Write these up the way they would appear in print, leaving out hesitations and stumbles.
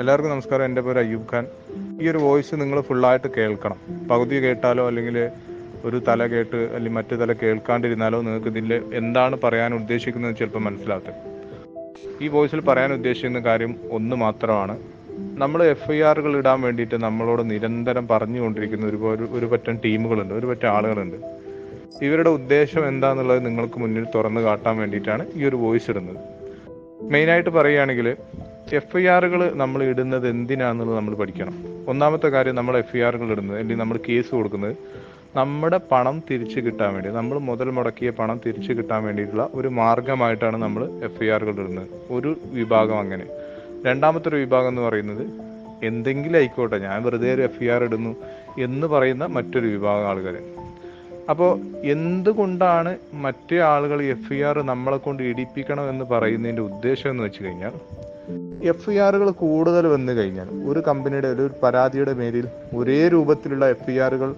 എല്ലാവർക്കും നമസ്കാരം. എൻ്റെ പേര് അയ്യൂബ് ഖാൻ. ഈ ഒരു വോയിസ് നിങ്ങൾ ഫുള്ളായിട്ട് കേൾക്കണം. പകുതി കേട്ടാലോ അല്ലെങ്കിൽ ഒരു തല കേട്ട് അല്ലെങ്കിൽ മറ്റു തല കേൾക്കാണ്ടിരുന്നാലോ നിങ്ങൾക്ക് ഇതിൽ എന്താണ് പറയാൻ ഉദ്ദേശിക്കുന്നത് ചിലപ്പോൾ മനസ്സിലാകത്തില്ല. ഈ വോയിസിൽ പറയാൻ ഉദ്ദേശിക്കുന്ന കാര്യം ഒന്ന് മാത്രമാണ്. നമ്മൾ FIRകൾ ഇടാൻ വേണ്ടിയിട്ട് നമ്മളോട് നിരന്തരം പറഞ്ഞുകൊണ്ടിരിക്കുന്ന ഒരു പറ്റം ടീമുകളുണ്ട്, ഒരു പറ്റം ആളുകളുണ്ട്. ഇവരുടെ ഉദ്ദേശം എന്താണെന്നുള്ളത് നിങ്ങൾക്ക് മുന്നിൽ തുറന്നു കാട്ടാൻ വേണ്ടിയിട്ടാണ് ഈ ഒരു വോയിസ് ഇടുന്നത്. മെയിനായിട്ട് പറയുകയാണെങ്കിൽ FIRകൾ നമ്മൾ ഇടുന്നത് എന്തിനാണെന്നുള്ളത് നമ്മൾ പഠിക്കണം. ഒന്നാമത്തെ കാര്യം, നമ്മൾ FIRകൾ ഇടുന്നത് അല്ലെങ്കിൽ നമ്മൾ കേസ് കൊടുക്കുന്നത് നമ്മുടെ പണം തിരിച്ചു കിട്ടാൻ വേണ്ടി, നമ്മൾ മുതൽ മുടക്കിയ പണം തിരിച്ചു കിട്ടാൻ വേണ്ടിയിട്ടുള്ള ഒരു മാർഗമായിട്ടാണ് നമ്മൾ FIRകൾ ഇടുന്നത്. ഒരു വിഭാഗം അങ്ങനെ. രണ്ടാമത്തെ ഒരു വിഭാഗം എന്ന് പറയുന്നത് എന്തെങ്കിലും ആയിക്കോട്ടെ, ഞാൻ വെറുതെ ഒരു FIR ഇടുന്നു എന്ന് പറയുന്ന മറ്റൊരു വിഭാഗം ആളുകൾ. അപ്പോൾ എന്തുകൊണ്ടാണ് മറ്റേ ആളുകൾ FIR നമ്മളെ കൊണ്ട് ഇടിപ്പിക്കണം എന്ന് പറയുന്നതിൻ്റെ ഉദ്ദേശം എന്ന് വെച്ച് കഴിഞ്ഞാൽ, FIRകൾ കൂടുതൽ വന്നു കഴിഞ്ഞാൽ, ഒരു കമ്പനിയുടെ ഒരു പരാതിയുടെ മേലിൽ ഒരേ രൂപത്തിലുള്ള FIRകൾ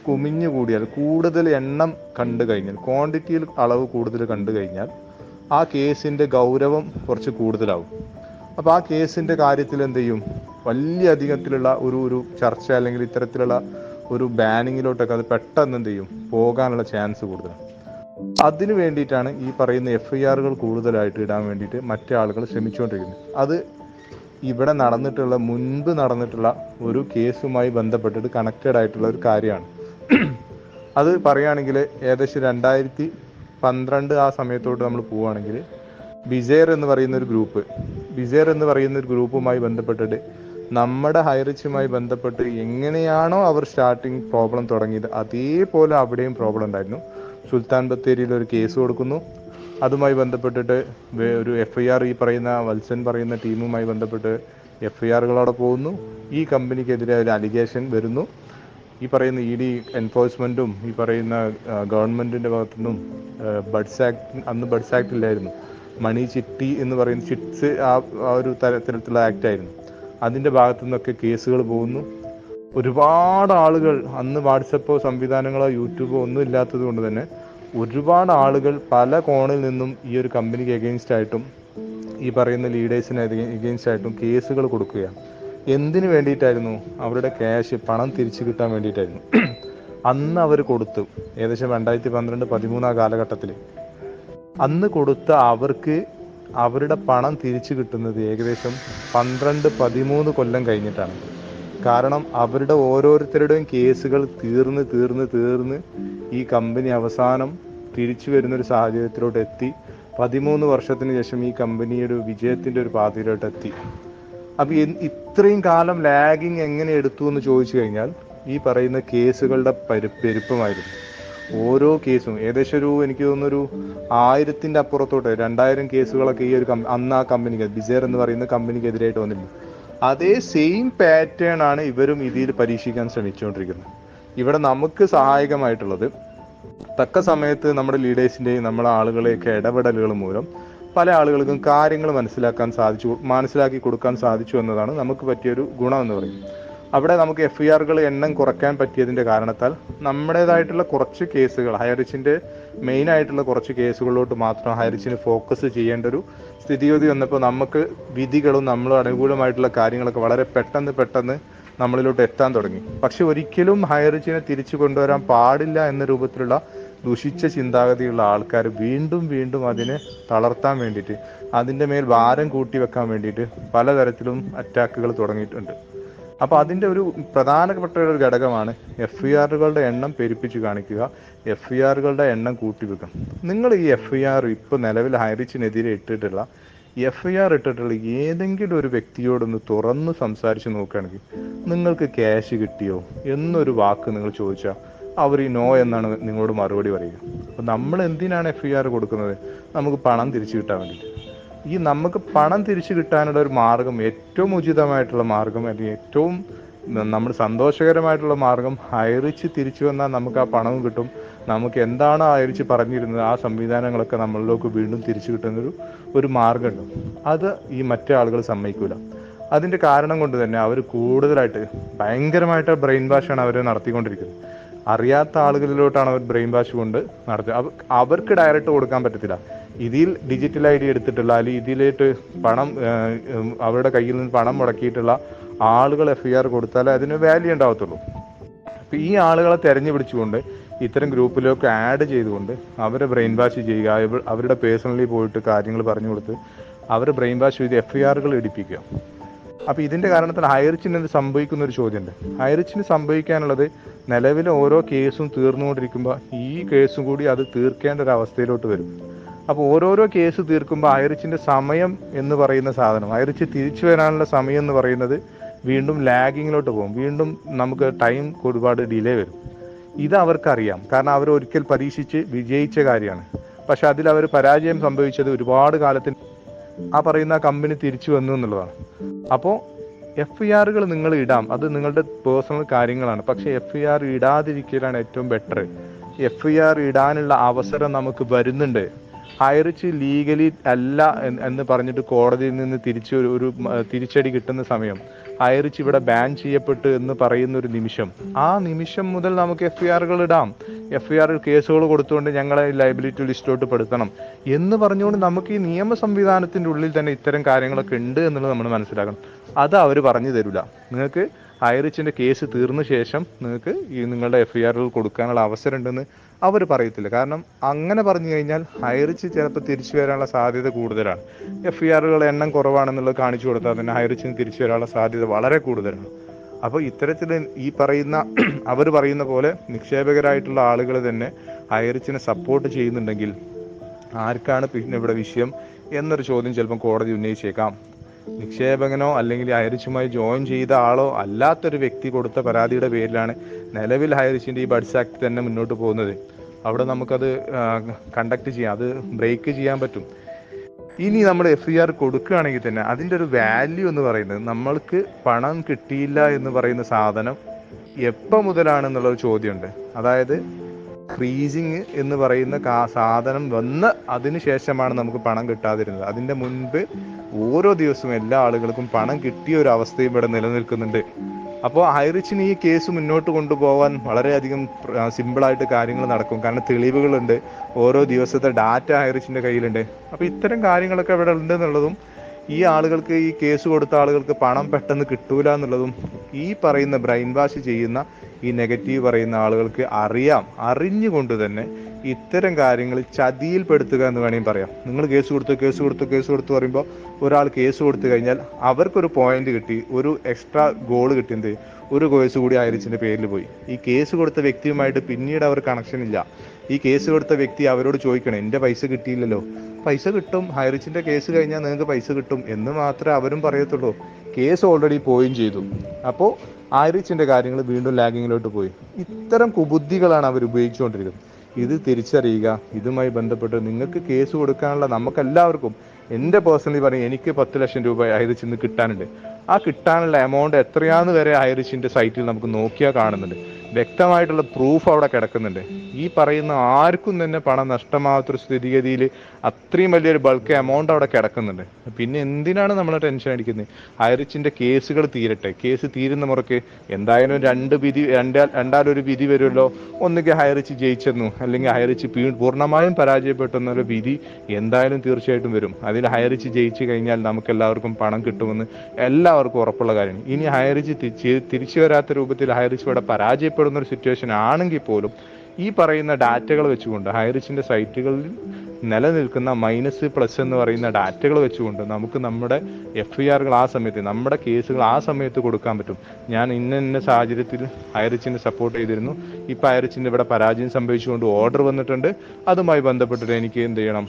കുമിഞ്ഞുകൂടിയാൽ, കൂടുതൽ എണ്ണം കണ്ടു കഴിഞ്ഞാൽ, ക്വാണ്ടിറ്റിയിൽ അളവ് കൂടുതൽ കണ്ടു കഴിഞ്ഞാൽ ആ കേസിൻ്റെ ഗൗരവം കുറച്ച് കൂടുതലാവും. അപ്പോൾ ആ കേസിൻ്റെ കാര്യത്തിൽ എന്ത് ചെയ്യും, വലിയ അധികത്തിലുള്ള ഒരു ചർച്ച അല്ലെങ്കിൽ ഇത്തരത്തിലുള്ള ഒരു ബാനിങ്ങിലോട്ടൊക്കെ അത് പെട്ടെന്ന് എന്ത് ചെയ്യും, പോകാനുള്ള ചാൻസ് കൂടുതലാണ്. അതിനു വേണ്ടിയിട്ടാണ് ഈ പറയുന്ന FIRകൾ കൂടുതലായിട്ട് ഇടാൻ വേണ്ടിയിട്ട് മറ്റേ ആളുകൾ ശ്രമിച്ചുകൊണ്ടിരിക്കുന്നത്. അത് ഇവിടെ മുൻപ് നടന്നിട്ടുള്ള ഒരു കേസുമായി ബന്ധപ്പെട്ടിട്ട് കണക്റ്റഡ് ആയിട്ടുള്ള ഒരു കാര്യമാണ്. അത് പറയുകയാണെങ്കിൽ ഏകദേശം 2012 ആ സമയത്തോട്ട് നമ്മൾ പോവുകയാണെങ്കിൽ ബിസെയർ എന്ന് പറയുന്ന ഒരു ഗ്രൂപ്പുമായി ബന്ധപ്പെട്ടിട്ട് നമ്മുടെ ഹൈറിച്ചുമായി ബന്ധപ്പെട്ട് എങ്ങനെയാണോ അവർ സ്റ്റാർട്ടിങ് പ്രോബ്ലം തുടങ്ങിയത് അതേപോലെ അവിടെയും പ്രോബ്ലം ഉണ്ടായിരുന്നു. സുൽത്താൻ ബത്തേരിയിൽ ഒരു കേസ് കൊടുക്കുന്നു. അതുമായി ബന്ധപ്പെട്ടിട്ട് ഒരു FIR ഈ പറയുന്ന വത്സൻ പറയുന്ന ടീമുമായി ബന്ധപ്പെട്ട് FIRകളോടെ പോകുന്നു. ഈ കമ്പനിക്കെതിരെ ഒരു അലിഗേഷൻ വരുന്നു. ഈ പറയുന്ന ED എൻഫോഴ്സ്മെൻറ്റും ഈ പറയുന്ന ഗവൺമെൻറ്റിൻ്റെ ഭാഗത്തുനിന്നും അന്ന് ബഡ്സ് ആക്ട് ഇല്ലായിരുന്നു, മണി ചിട്ടി എന്ന് പറയുന്ന ചിറ്റ്സ് ആ ഒരു തരത്തിലുള്ള ആക്റ്റായിരുന്നു. അതിൻ്റെ ഭാഗത്തു നിന്നൊക്കെ കേസുകൾ പോകുന്നു. ഒരുപാട് ആളുകൾ, അന്ന് വാട്സപ്പോ സംവിധാനങ്ങളോ യൂട്യൂബോ ഒന്നും ഇല്ലാത്തത് കൊണ്ട് തന്നെ ഒരുപാട് ആളുകൾ പല കോണിൽ നിന്നും ഈ ഒരു കമ്പനിക്ക് എഗെയിൻസ്റ്റ് ആയിട്ടും ഈ പറയുന്ന ലീഡേഴ്സിന് എഗെയിൻസ്റ്റ് ആയിട്ടും കേസുകൾ കൊടുക്കുകയാണ്. എന്തിനു വേണ്ടിയിട്ടായിരുന്നു? അവരുടെ പണം തിരിച്ചു കിട്ടാൻ വേണ്ടിയിട്ടായിരുന്നു. അന്ന് അവർ കൊടുത്തു, ഏകദേശം 2012-13 കാലഘട്ടത്തിൽ അന്ന് കൊടുത്ത അവർക്ക് അവരുടെ പണം തിരിച്ചു കിട്ടുന്നത് ഏകദേശം 12-13 കൊല്ലം കഴിഞ്ഞിട്ടാണ്. കാരണം അവരുടെ ഓരോരുത്തരുടെയും കേസുകൾ തീർന്ന് ഈ കമ്പനി അവസാനം തിരിച്ചു വരുന്നൊരു സാഹചര്യത്തിലോട്ട് എത്തി. 13 വർഷത്തിന് ശേഷം ഈ കമ്പനിയുടെ വിജയത്തിൻ്റെ ഒരു പാതയിലോട്ട് എത്തി. അപ്പോൾ ഇത്രയും കാലം ലാഗിങ് എങ്ങനെ എടുത്തു എന്ന് ചോദിച്ചു കഴിഞ്ഞാൽ ഈ പറയുന്ന കേസുകളുടെ പെരുപ്പമായിരുന്നു. ഓരോ കേസും ഏകദേശം എനിക്ക് തോന്നുന്നൊരു 1000-ന്റെ അപ്പുറത്തോട്ട് 2000 കേസുകളൊക്കെ ഈ ഒരു അന്ന് ആ കമ്പനിക്ക്, ബിസെയർ എന്ന് പറയുന്ന കമ്പനിക്കെതിരായിട്ട് വന്നിട്ടുണ്ട്. അതേ സെയിം പാറ്റേൺ ആണ് ഇവരും ഇതിൽ പരീക്ഷിക്കാൻ ശ്രമിച്ചുകൊണ്ടിരിക്കുന്നത്. ഇവിടെ നമുക്ക് സഹായകമായിട്ടുള്ളത് തക്ക സമയത്ത് നമ്മുടെ ലീഡേഴ്സിൻ്റെയും നമ്മളെ ആളുകളെയൊക്കെ ഇടപെടലുകൾ മൂലം പല ആളുകൾക്കും കാര്യങ്ങൾ മനസ്സിലാക്കി കൊടുക്കാൻ സാധിച്ചു എന്നതാണ് നമുക്ക് പറ്റിയൊരു ഗുണം എന്ന് പറയുന്നത്. അവിടെ നമുക്ക് FIRകൾ എണ്ണം കുറയ്ക്കാൻ പറ്റിയതിൻ്റെ കാരണത്താൽ നമ്മുടേതായിട്ടുള്ള കുറച്ച് കേസുകൾ, ഹൈറിച്ചിൻ്റെ മെയിൻ ആയിട്ടുള്ള കുറച്ച് കേസുകളിലോട്ട് മാത്രം ഹൈറിച്ചിന് ഫോക്കസ് ചെയ്യേണ്ട ഒരു സ്ഥിതിഗതി വന്നപ്പോൾ നമുക്ക് വിധികളും നമ്മൾ അനുകൂലമായിട്ടുള്ള കാര്യങ്ങളൊക്കെ വളരെ പെട്ടെന്ന് നമ്മളിലോട്ട് എത്താൻ തുടങ്ങി. പക്ഷെ ഒരിക്കലും ഹൈറിച്ചിനെ തിരിച്ചു കൊണ്ടുവരാൻ പാടില്ല എന്ന രൂപത്തിലുള്ള ദുഷിച്ച ചിന്താഗതിയുള്ള ആൾക്കാർ വീണ്ടും അതിനെ തളർത്താൻ വേണ്ടിയിട്ട്, അതിൻ്റെ മേൽ ഭാരം കൂട്ടി വെക്കാൻ വേണ്ടിയിട്ട് പലതരത്തിലും അറ്റാക്കുകൾ തുടങ്ങിയിട്ടുണ്ട്. അപ്പോൾ അതിൻ്റെ ഒരു പ്രധാനപ്പെട്ട ഒരു ഘടകമാണ് FIRകളുടെ എണ്ണം പെരുപ്പിച്ച് കാണിക്കുക, FIRകളുടെ എണ്ണം കൂട്ടി വെക്കുക. നിങ്ങൾ ഈ FIR ഇപ്പോൾ നിലവിൽ ഹൈറിച്ചിനെതിരെ ഇട്ടിട്ടുള്ള ഏതെങ്കിലും ഒരു വ്യക്തിയോടൊന്ന് തുറന്ന് സംസാരിച്ച് നോക്കുകയാണെങ്കിൽ നിങ്ങൾക്ക് ക്യാഷ് കിട്ടിയോ എന്നൊരു വാക്ക് നിങ്ങൾ ചോദിച്ചാൽ അവർ ഈ നോ എന്നാണ് നിങ്ങളോട് മറുപടി പറയുക. അപ്പോൾ നമ്മൾ എന്തിനാണ് FIR കൊടുക്കുന്നത്? നമുക്ക് പണം തിരിച്ചു കിട്ടാൻ വേണ്ടിയിട്ട്. ഈ നമുക്ക് പണം തിരിച്ചു കിട്ടാനുള്ള ഒരു മാർഗം, ഏറ്റവും ഉചിതമായിട്ടുള്ള മാർഗം, അല്ലെങ്കിൽ ഏറ്റവും നമ്മൾ സന്തോഷകരമായിട്ടുള്ള മാർഗം, ഹൈറിച്ച് തിരിച്ചു വന്നാൽ നമുക്ക് ആ പണവും കിട്ടും. നമുക്ക് എന്താണ് ഹൈറിച്ച് പറഞ്ഞിരുന്നത് ആ സംവിധാനങ്ങളൊക്കെ നമ്മളിലേക്ക് വീണ്ടും തിരിച്ചു കിട്ടുന്നൊരു മാർഗമുണ്ട്. അത് ഈ മറ്റേ ആളുകൾ സമ്മതിക്കൂല. അതിൻ്റെ കാരണം കൊണ്ട് തന്നെ അവർ കൂടുതലായിട്ട് ഭയങ്കരമായിട്ട് ബ്രെയിൻ വാഷാണ് അവർ നടത്തിക്കൊണ്ടിരിക്കുന്നത്. അറിയാത്ത ആളുകളിലോട്ടാണ് അവർ ബ്രെയിൻ വാഷ് കൊണ്ട് നടത്തുക. അവർക്ക് ഡയറക്റ്റ് കൊടുക്കാൻ പറ്റത്തില്ല. ഇതിൽ ഡിജിറ്റൽ ID എടുത്തിട്ടുള്ള അല്ലെങ്കിൽ ഇതിലേട്ട് പണം അവരുടെ കയ്യിൽ നിന്ന് പണം മുടക്കിയിട്ടുള്ള ആളുകൾ FIR കൊടുത്താലേ അതിന് വാല്യൂ ഉണ്ടാവത്തുള്ളൂ. അപ്പോൾ ഈ ആളുകളെ തെരഞ്ഞു പിടിച്ചുകൊണ്ട് ഇത്തരം ഗ്രൂപ്പിലൊക്കെ ആഡ് ചെയ്തുകൊണ്ട് അവരെ ബ്രെയിൻ വാഷ് ചെയ്യുക, അവരുടെ പേഴ്സണലി പോയിട്ട് കാര്യങ്ങൾ പറഞ്ഞു കൊടുത്ത് അവരെ ബ്രെയിൻ വാഷ് ചെയ്ത് FIRകൾ എടുപ്പിക്കുക. അപ്പോൾ ഇതിൻ്റെ കാരണത്തിൽ ഹൈറിച്ചിന് സംഭവിക്കുന്ന ഒരു ചോദ്യമുണ്ട്. ഹൈറിച്ചിന് സംഭവിക്കാനുള്ളത് നിലവിൽ ഓരോ കേസും തീർന്നുകൊണ്ടിരിക്കുമ്പോൾ ഈ കേസും കൂടി അത് തീർക്കേണ്ട ഒരു അവസ്ഥയിലോട്ട് വരും. അപ്പോൾ ഓരോരോ കേസ് തീർക്കുമ്പോൾ ഹൈറിച്ചിൻ്റെ സമയം എന്ന് പറയുന്ന സാധനം, ഹൈറിച്ച് തിരിച്ചു വരാനുള്ള സമയം എന്ന് പറയുന്നത് വീണ്ടും ലാഗിങ്ങിലോട്ട് പോകും. വീണ്ടും നമുക്ക് ടൈം ഒരുപാട് ഡിലേ വരും. ഇത് അവർക്കറിയാം, കാരണം അവർ ഒരിക്കൽ പരീക്ഷിച്ച് വിജയിച്ച കാര്യമാണ്. പക്ഷെ അതിൽ അവർ പരാജയം സംഭവിച്ചത് ഒരുപാട് കാലത്തിന് ആ പറയുന്ന കമ്പനി തിരിച്ചു വന്നു എന്നുള്ളതാണ്. അപ്പോൾ FIRകൾ നിങ്ങൾ ഇടാം, അത് നിങ്ങളുടെ പേഴ്സണൽ കാര്യങ്ങളാണ്. പക്ഷേ FIR ഇടാതിരിക്കലാണ് ഏറ്റവും ബെറ്റർ. FIR ഇടാനുള്ള അവസരം നമുക്ക് വരുന്നുണ്ട്. ഹൈറിച്ച് ലീഗലി അല്ല എന്ന് പറഞ്ഞിട്ട് കോടതിയിൽ നിന്ന് ഒരു തിരിച്ചടി കിട്ടുന്ന സമയം ഹൈറിച്ച് ഇവിടെ ബാൻ ചെയ്യപ്പെട്ടു എന്ന് പറയുന്ന ഒരു നിമിഷം, ആ നിമിഷം മുതൽ നമുക്ക് FIRകൾ ഇടാം. FIR കേസുകൾ കൊടുത്തുകൊണ്ട് ഞങ്ങളെ ലയബിലിറ്റി ലിസ്റ്റിലോട്ട് പെടുത്തണം എന്ന് പറഞ്ഞുകൊണ്ട് നമുക്ക് ഈ നിയമ സംവിധാനത്തിൻ്റെ ഉള്ളിൽ തന്നെ ഇത്തരം കാര്യങ്ങളൊക്കെ ഉണ്ട് എന്നുള്ളത് നമ്മൾ മനസ്സിലാക്കണം. അത് അവർ പറഞ്ഞു തരില്ല. നിങ്ങൾക്ക് ഹൈറിച്ചിൻ്റെ കേസ് തീർന്ന ശേഷം നിങ്ങൾക്ക് ഈ നിങ്ങളുടെ FIRകൾ കൊടുക്കാനുള്ള അവസരം ഉണ്ടെന്ന് അവർ പറയത്തില്ല. കാരണം അങ്ങനെ പറഞ്ഞു കഴിഞ്ഞാൽ ഹൈറിച്ച് ചിലപ്പോൾ തിരിച്ചു വരാനുള്ള സാധ്യത കൂടുതലാണ്. FIRകളുടെ എണ്ണം കുറവാണെന്നുള്ളത് കാണിച്ചു കൊടുത്താൽ തന്നെ ഹൈറിച്ചിന് തിരിച്ചു വരാനുള്ള സാധ്യത വളരെ കൂടുതലാണ്. അപ്പോൾ ഇത്തരത്തിൽ ഈ പറയുന്ന അവർ പറയുന്ന പോലെ നിക്ഷേപകരായിട്ടുള്ള ആളുകൾ തന്നെ ഹൈറിച്ചിനെ സപ്പോർട്ട് ചെയ്യുന്നുണ്ടെങ്കിൽ ആർക്കാണ് പിന്നെ ഇവിടെ വിഷയം എന്നൊരു ചോദ്യം ചിലപ്പം കോടതി ഉന്നയിച്ചേക്കാം. നിക്ഷേപകനോ അല്ലെങ്കിൽ ഹൈറിച്ചുമായി ജോയിൻ ചെയ്ത ആളോ അല്ലാത്തൊരു വ്യക്തി കൊടുത്ത പരാതിയുടെ പേരിലാണ് നിലവിൽ ഹൈറിച്ചിൻ്റെ ഈ ബഡ്സ് ആക്ട് തന്നെ മുന്നോട്ട് പോകുന്നത്. അവിടെ നമുക്കത് കണ്ടക്ട് ചെയ്യാം, അത് ബ്രേക്ക് ചെയ്യാൻ പറ്റും. ഇനി നമ്മൾ FIR കൊടുക്കുകയാണെങ്കിൽ തന്നെ അതിൻ്റെ ഒരു വാല്യൂ എന്ന് പറയുന്നത്, നമ്മൾക്ക് പണം കിട്ടിയില്ല എന്ന് പറയുന്ന സാധനം എപ്പോൾ മുതലാണെന്നുള്ളൊരു ചോദ്യമുണ്ട്. അതായത് ഫ്രീസിങ് എന്ന് പറയുന്ന സാധനം വന്ന് അതിന് ശേഷമാണ് നമുക്ക് പണം കിട്ടാതിരുന്നത്. അതിൻ്റെ മുൻപ് ഓരോ ദിവസവും എല്ലാ ആളുകൾക്കും പണം കിട്ടിയ ഒരു അവസ്ഥയും ഇവിടെ നിലനിൽക്കുന്നുണ്ട്. അപ്പോൾ ഹൈറിച്ചിന് ഈ കേസ് മുന്നോട്ട് കൊണ്ടുപോകാൻ വളരെയധികം സിമ്പിളായിട്ട് കാര്യങ്ങൾ നടക്കും. കാരണം തെളിവുകളുണ്ട്, ഓരോ ദിവസത്തെ ഡാറ്റ ഹൈറിച്ചിൻ്റെ കയ്യിലുണ്ട്. അപ്പോൾ ഇത്തരം കാര്യങ്ങളൊക്കെ ഇവിടെ ഉണ്ട് എന്നുള്ളതും ഈ ആളുകൾക്ക്, ഈ കേസ് കൊടുത്ത ആളുകൾക്ക് പണം പെട്ടെന്ന് കിട്ടൂല എന്നുള്ളതും ഈ പറയുന്ന ബ്രെയിൻ വാഷ് ചെയ്യുന്ന ഈ നെഗറ്റീവ് പറയുന്ന ആളുകൾക്ക് അറിഞ്ഞുകൊണ്ട് തന്നെ ഇത്തരം കാര്യങ്ങൾ ചതിയിൽപ്പെടുത്തുക എന്ന് വേണമെങ്കിൽ പറയാം. നിങ്ങൾ കേസ് കൊടുത്തു പറയുമ്പോൾ ഒരാൾ കേസ് കൊടുത്തു കഴിഞ്ഞാൽ അവർക്കൊരു പോയിന്റ് കിട്ടി, ഒരു എക്സ്ട്രാ ഗോൾ കിട്ടിയത്, ഒരു കേസ് കൂടി ഹൈറിച്ചിൻ്റെ പേരിൽ പോയി. ഈ കേസ് കൊടുത്ത വ്യക്തിയുമായിട്ട് പിന്നീട് അവർ കണക്ഷൻ ഇല്ല. ഈ കേസ് കൊടുത്ത വ്യക്തി അവരോട് ചോദിക്കണം, എൻ്റെ പൈസ കിട്ടിയില്ലല്ലോ. പൈസ കിട്ടും, ഹൈറിച്ചിൻ്റെ കേസ് കഴിഞ്ഞാൽ നിങ്ങൾക്ക് പൈസ കിട്ടും എന്ന് മാത്രമേ അവരും പറയത്തുള്ളൂ. കേസ് ഓൾറെഡി പോയും ചെയ്തു. അപ്പോൾ ഹൈറിച്ചിൻ്റെ കാര്യങ്ങൾ വീണ്ടും ലാഗിങ്ങിലോട്ട് പോയി. ഇത്തരം കുബുദ്ധികളാണ് അവർ ഉപയോഗിച്ചുകൊണ്ടിരിക്കുന്നത്. ഇത് തിരിച്ചറിയുക. ഇതുമായി ബന്ധപ്പെട്ട് നിങ്ങൾക്ക് കേസ് കൊടുക്കാനുള്ള നമുക്കെല്ലാവർക്കും, എൻ്റെ പേഴ്സണലി പറയും, എനിക്ക് 10 ലക്ഷം രൂപ ഹൈറിച്ചിൽ നിന്ന് കിട്ടാനുണ്ട്. ആ കിട്ടാനുള്ള എമൗണ്ട് എത്രയാണെന്ന് വരെ ഹൈറിച്ചിൻ്റെ സൈറ്റിൽ നമുക്ക് നോക്കിയാൽ കാണുന്നുണ്ട്. വ്യക്തമായിട്ടുള്ള പ്രൂഫ് അവിടെ കിടക്കുന്നുണ്ട്. ഈ പറയുന്ന ആർക്കും തന്നെ പണം നഷ്ടമാകാത്തൊരു സ്ഥിതിഗതിയിൽ അത്രയും വലിയൊരു ബൾക്ക് എമൗണ്ട് അവിടെ കിടക്കുന്നുണ്ട്. പിന്നെ എന്തിനാണ് നമ്മൾ ടെൻഷൻ അടിക്കുന്നത്? ഹൈറിച്ചിൻ്റെ കേസുകൾ തീരട്ടെ. കേസ് തീരുന്ന മുറയ്ക്ക് എന്തായാലും രണ്ടാലൊരു വിധി വരുമല്ലോ. ഒന്നുകിൽ ഹൈറിച്ച് ജയിച്ചെന്നു, അല്ലെങ്കിൽ ഹൈറിച്ച് പൂർണ്ണമായും പരാജയപ്പെട്ടു എന്നൊരു വിധി എന്തായാലും തീർച്ചയായിട്ടും വരും. അതിൽ ഹൈറിച്ച് ജയിച്ചു കഴിഞ്ഞാൽ നമുക്ക് എല്ലാവർക്കും പണം കിട്ടുമെന്ന് എല്ലാവർക്കും ഉറപ്പുള്ള കാര്യമാണ്. ഇനി ഹൈറിച്ച് തിരിച്ചു വരാത്ത രൂപത്തിൽ ഹൈറിച്ച് ഇവിടെ പരാജയപ്പെടുന്ന ഒരു സിറ്റുവേഷൻ ആണെങ്കിൽ പോലും ഈ പറയുന്ന ഡാറ്റകൾ വെച്ചുകൊണ്ട്, ഹൈറിച്ചിൻ്റെ സൈറ്റുകളിൽ നിലനിൽക്കുന്ന മൈനസ് പ്ലസ് എന്ന് പറയുന്ന ഡാറ്റകൾ വെച്ചുകൊണ്ട് നമുക്ക് നമ്മുടെ FIRകൾ ആ സമയത്ത്, നമ്മുടെ കേസുകൾ ആ സമയത്ത് കൊടുക്കാൻ പറ്റും. ഞാൻ ഇന്ന സാഹചര്യത്തിൽ ഹൈറിച്ചിനെ സപ്പോർട്ട് ചെയ്തിരുന്നു, ഇപ്പം ഹൈറിച്ചിൻ്റെ ഇവിടെ പരാജയം സംഭവിച്ചുകൊണ്ട് ഓർഡർ വന്നിട്ടുണ്ട്, അതുമായി ബന്ധപ്പെട്ടിട്ട് എനിക്ക് എന്ത് ചെയ്യണം,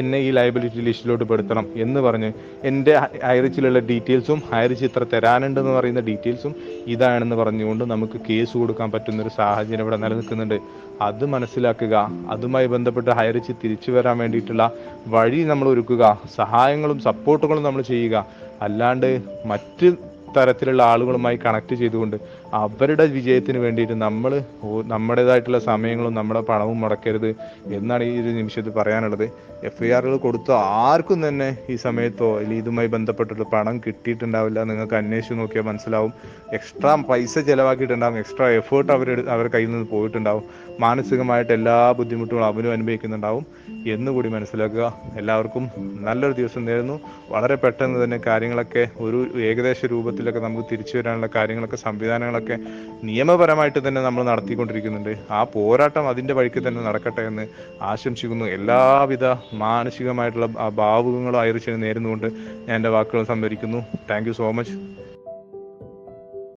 എന്നെ ഈ ലയബിലിറ്റി ലിസ്റ്റിലോട്ട് പെടുത്തണം എന്ന് പറഞ്ഞ് എൻ്റെ ഹൈറിച്ചിലുള്ള ഡീറ്റെയിൽസും ഹൈറിച്ച് ഇത്ര തരാനുണ്ടെന്ന് പറയുന്ന ഡീറ്റെയിൽസും ഇതാണെന്ന് പറഞ്ഞുകൊണ്ട് നമുക്ക് കേസ് കൊടുക്കാൻ പറ്റുന്നൊരു സാഹചര്യം ഇവിടെ നിലനിൽക്കുന്നുണ്ട്. അത് മനസ്സിലാക്കുക. അതുമായി ബന്ധപ്പെട്ട് ഹൈറിച്ച് തിരിച്ചു വരാൻ വേണ്ടിയിട്ടുള്ള വഴി നമ്മൾ ഒരുക്കുക, സഹായങ്ങളും സപ്പോർട്ടുകളും നമ്മൾ ചെയ്യുക. അല്ലാണ്ട് മറ്റ് തരത്തിലുള്ള ആളുകളുമായി കണക്ട് ചെയ്തുകൊണ്ട് അവരുടെ വിജയത്തിന് വേണ്ടിയിട്ട് നമ്മൾ നമ്മുടേതായിട്ടുള്ള സമയങ്ങളും നമ്മുടെ പണവും മുടക്കരുത് എന്നാണ് ഈ ഒരു നിമിഷത്തിൽ പറയാനുള്ളത്. FIRകൾ കൊടുത്ത ആർക്കും തന്നെ ഈ സമയത്തോ അല്ലെങ്കിൽ ഇതുമായി ബന്ധപ്പെട്ടിട്ട് പണം കിട്ടിയിട്ടുണ്ടാവില്ല. നിങ്ങൾക്ക് അന്വേഷിച്ച് നോക്കിയാൽ മനസ്സിലാവും. എക്സ്ട്രാ പൈസ ചിലവാക്കിയിട്ടുണ്ടാവും, എക്സ്ട്രാ എഫേർട്ട് അവരുടെ കയ്യിൽ നിന്ന് പോയിട്ടുണ്ടാവും, മാനസികമായിട്ട് എല്ലാ ബുദ്ധിമുട്ടുകളും അവരും അനുഭവിക്കുന്നുണ്ടാവും എന്നുകൂടി മനസ്സിലാക്കുക. എല്ലാവർക്കും നല്ലൊരു ദിവസം നേരുന്നു. വളരെ പെട്ടെന്ന് തന്നെ കാര്യങ്ങളൊക്കെ ഒരു ഏകദേശ രൂപത്തിലൊക്കെ നമുക്ക് തിരിച്ചു വരാനുള്ള കാര്യങ്ങളൊക്കെ സംവിധാനങ്ങളൊക്കെ നിയമപരമായിട്ട് തന്നെ നമ്മൾ നടത്തിക്കൊണ്ടിരിക്കുന്നുണ്ട്. ആ പോരാട്ടം അതിൻ്റെ വഴിക്ക് തന്നെ നടക്കട്ടെ എന്ന് ആശംസിക്കുന്നു. എല്ലാവിധ മാനസികമായിട്ടുള്ള ഭാവുകങ്ങളും ഐറിഷിന് നേരുന്നുകൊണ്ട് ഞാൻ എൻ്റെ വാക്കുകൾ സംഭരിക്കുന്നു. Thank you so much.